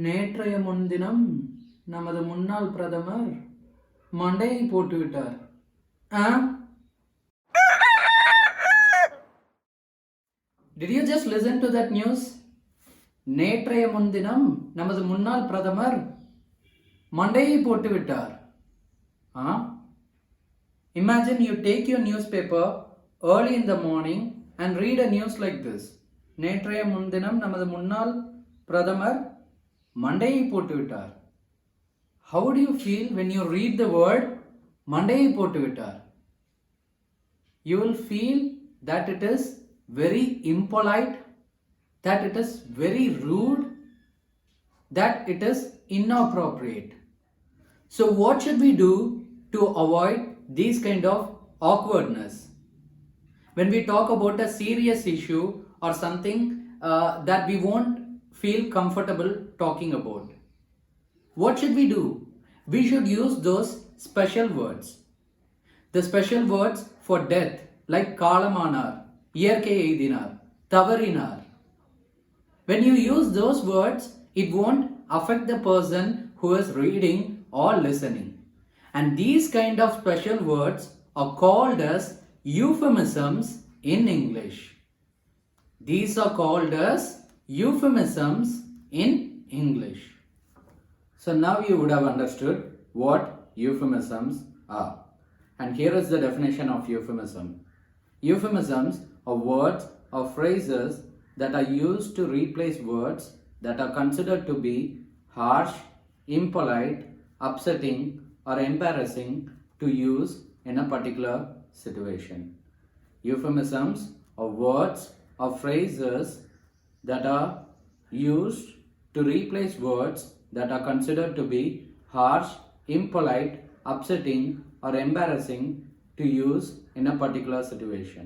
நேற்றைய முன்தினம் நமது முன்னாள் பிரதமர் மண்டையை போட்டுவிட்டார். Did you just listen to that news? நேற்றைய முன்தினம் நமது முன்னாள் பிரதமர் மண்டையை போட்டுவிட்டார். Imagine you take your newspaper early in the morning and read a news like this. நேற்றைய முன்தினம் நமது முன்னாள் பிரதமர் மண்டையை போட்டுவிட்டார். How do you feel when you read the word மண்டையை போட்டுவிட்டார்? You will feel that it is very impolite, that it is very rude, that it is inappropriate. So what should we do to avoid these kind of awkwardness? When we talk about a serious issue or something that we won't feel comfortable talking about, what should we do? We should use those special words. The special words for death like kalamanar, iyarkai eidhinar, tavarinar. When you use those words, it won't affect the person who is reading or listening. And these kind of special words are called as euphemisms in English. These are called as euphemisms in English. So now you would have understood what euphemisms are. And here is the definition of euphemism. Euphemisms are words or phrases that are used to replace words that are considered to be harsh, impolite, upsetting, or embarrassing to use in a particular situation. Euphemisms are words or phrases that are used to replace words that are considered to be harsh, impolite, upsetting, or embarrassing to use in a particular situation.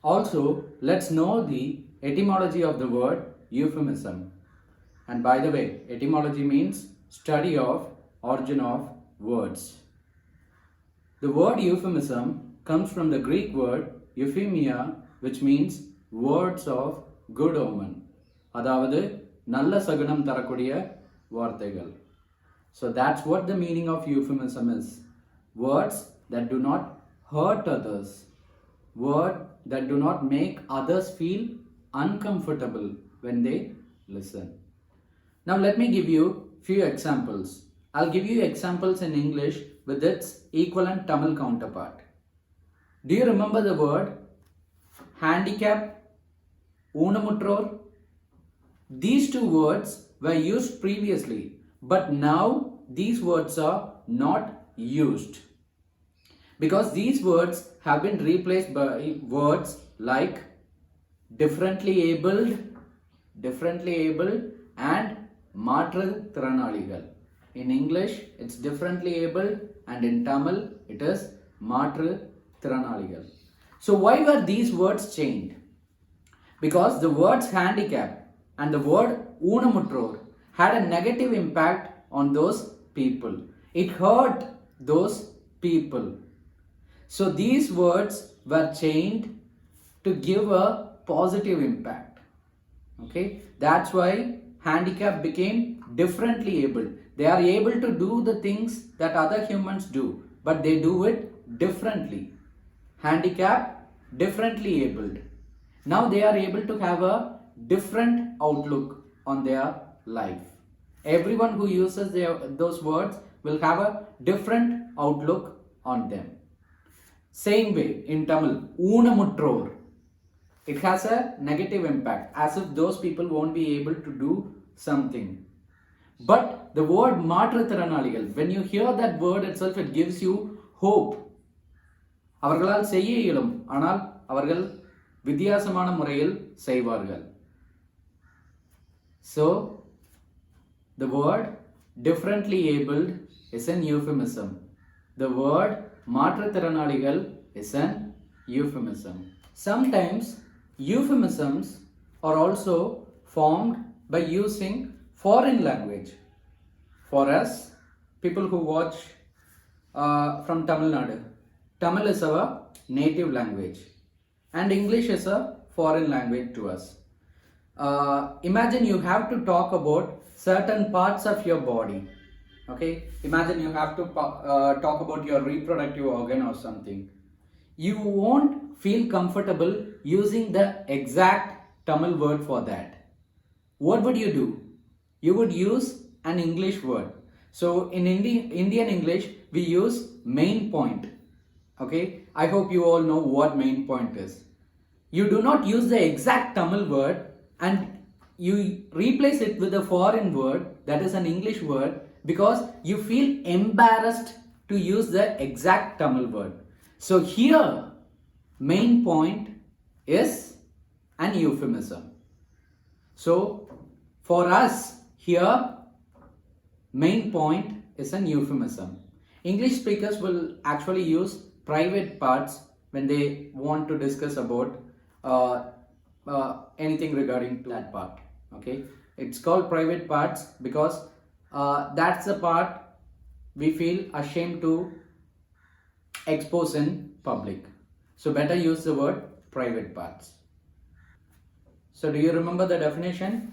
Also, let's know the etymology of the word euphemism. And by the way, etymology means study of origin of words. The word euphemism comes from the Greek word euphemia, which means words of good omen. அதாவது நல்ல சகுனம் தரக்கூடிய வார்த்தைகள். So that's what the meaning of euphemism is. Words that do not hurt others. Words that do not make others feel uncomfortable when they listen. Now let me give you few examples. I'll give you examples in English with its equivalent Tamil counterpart. Do you remember the word handicap, ஊனமுற்றோர்? These two words were used previously, but now these words are not used because these words have been replaced by words like differently abled and மாற்றுத்திறனாளிகள். In English it's differently abled and in Tamil it is மாற்றுத்திறனாளிகள். So why were these words changed? Because the words handicap and the word ஊனமுற்றோர் had a negative impact on those people. It hurt those people. So these words were changed to give a positive impact. Okay, that's why handicap became differently abled. They are able to do the things that other humans do, but they do it differently. Handicap, differently abled. Now they are able to have a different outlook on their life. Everyone who uses those words will have a different outlook on them. Same way in Tamil, ஊனமுற்றோர். It has a negative impact, as if those people won't be able to do something. But the word மாற்றுத்திறனாளிகள், when you hear that word itself, it gives you hope. அவர்களால் செய்ய இயலும், ஆனால் அவர்கள் வித்தியாசமான முறையில் செய்வார்கள். So the word differently abled is an euphemism. The word மாற்றுத்திறனாளிகள் is an euphemism. Sometimes euphemisms are also formed by using foreign language. For us, people who watch from Tamil Nadu, Tamil is our native language. and English is a foreign language to us. Imagine you have to talk about certain parts of your body. Okay, imagine you have to talk about your reproductive organ or something. You won't feel comfortable using the exact Tamil word for that. What would you do? You would use an English word. So in Indian English, we use main point. Okay, I hope you all know what main point is. You do not use the exact Tamil word and you replace it with a foreign word that is an English word because you feel embarrassed to use the exact Tamil word. So here, main point is an euphemism. So for us here, main point is an euphemism. English speakers will actually use private parts when they want to discuss about anything regarding to that part. Okay, it's called private parts because that's the part we feel ashamed to expose in public. So better use the word private parts. So do you remember the definition?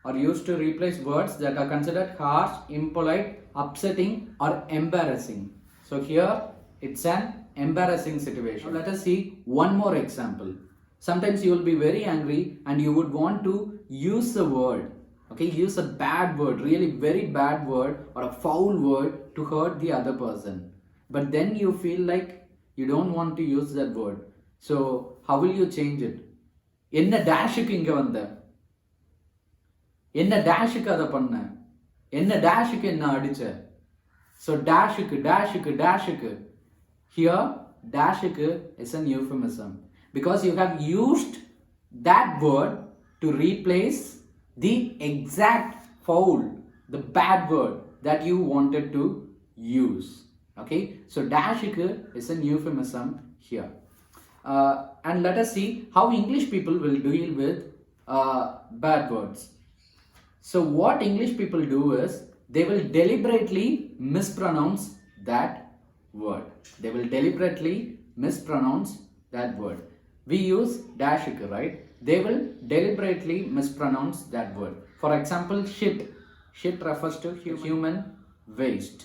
Are used to replace words that are considered harsh, impolite, upsetting or embarrassing. So here it's an embarrassing situation. Now let us see one more example. Sometimes you will be very angry and you would want to use a word. Okay, use a bad word, really very bad word or a foul word to hurt the other person. But then you feel like you don't want to use that word. So how will you change it? என்ன டேஷுக்கு இங்கே வந்த என்ன டேஷுக்கு அதை பண்ண என்ன டேஷுக்கு என்ன அடிச்ச ஸோ டேஷுக்கு here டேஷுக்கு is an euphemism because you have used that word to replace the exact foul, the bad word that you wanted to use. Okay, so dashike is an euphemism here. And let us see how English people will deal with bad words. So what English people do is they will deliberately mispronounce that word. They will deliberately mispronounce that word. We use dashike, right? They will deliberately mispronounce that word. For example, shit. Shit refers to human waste.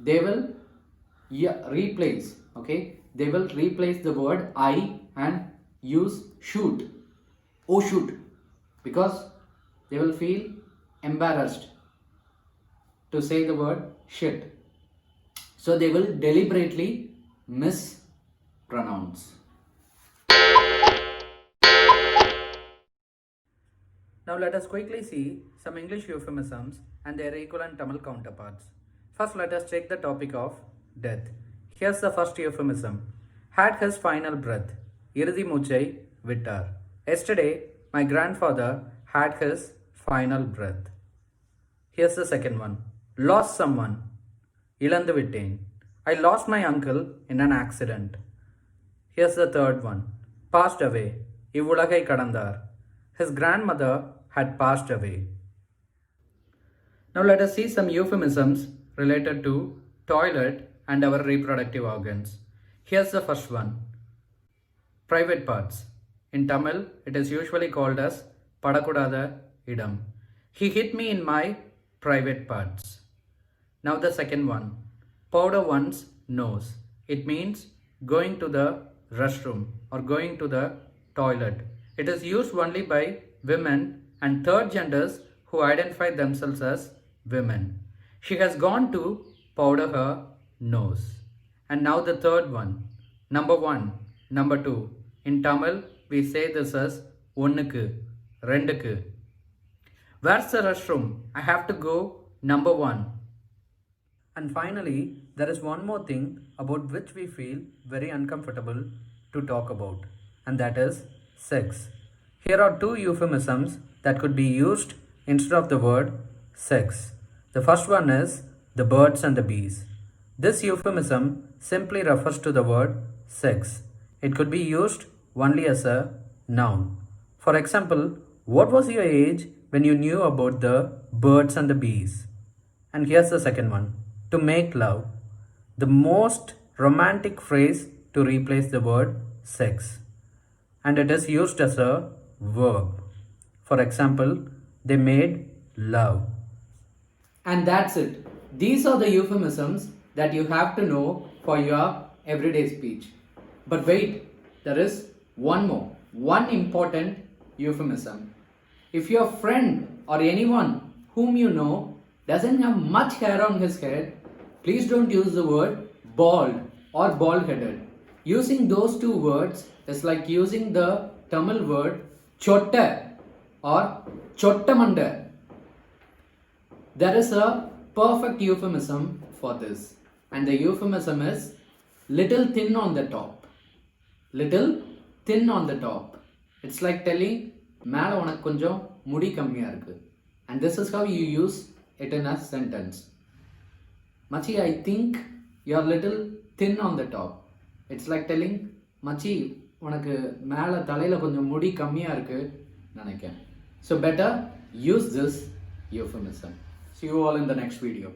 They will replace, okay? They will replace the word I and use shoot. Oh shoot. Because they will feel embarrassed to say the word shit. So they will deliberately mispronounce. Now let us quickly see some English euphemisms and their equivalent Tamil counterparts. First, let us take the topic of death. Here's the first euphemism. Had his final breath. இறுதி மூச்சை விட்டார். Yesterday, my grandfather had his final breath. Here's the second one. Lost someone. இழந்து விட்டேன். I lost my uncle in an accident. Here's the third one. Passed away. இவ்வுலகை கடந்தார். His grandmother had passed away. Now let us see some euphemisms related to toilet and our reproductive organs. Here's the first one. Private parts. In Tamil, it is usually called as padakudada idam. He hit me in my private parts. Now the second one. Powder one's nose. It means going to the restroom or going to the toilet. It is used only by women and third genders who identify themselves as women. She has gone to powder her nose. And now the third one. Number one, number two. In Tamil, we say this as ஒன்னுக்கு, ரெண்டுக்கு. Where's the restroom? I have to go number one. And finally, there is one more thing about which we feel very uncomfortable to talk about, and that is sex. Here are two euphemisms that could be used instead of the word sex. The first one is the birds and the bees. This euphemism simply refers to the word sex. It could be used only as a noun. For example, what was your age when you knew about the birds and the bees? And here's the second one. To make love. The most romantic phrase to replace the word sex. and it is used as a verb. For example, they made love. And that's it. These are the euphemisms that you have to know for your everyday speech. But wait, there is one important euphemism. If your friend or anyone whom you know doesn't have much hair on his head, please don't use the word bald or bald-headed. Using those two words is like using the Tamil word chotta or chottamanda. There is a perfect euphemism for this, and the euphemism is little thin on the top. Little thin on the top. It's like telling மேல உனக்கு கொஞ்சம் முடி கம்மியா இருக்கு. And this is how you use it in a sentence. Machi, I think you're little thin on the top. It's like telling Machi, உனக்கு மேல தலையில கொஞ்சம் முடி கம்மியா இருக்கு நினைக்கிறேன். So better use this euphemism. See you all in the next video.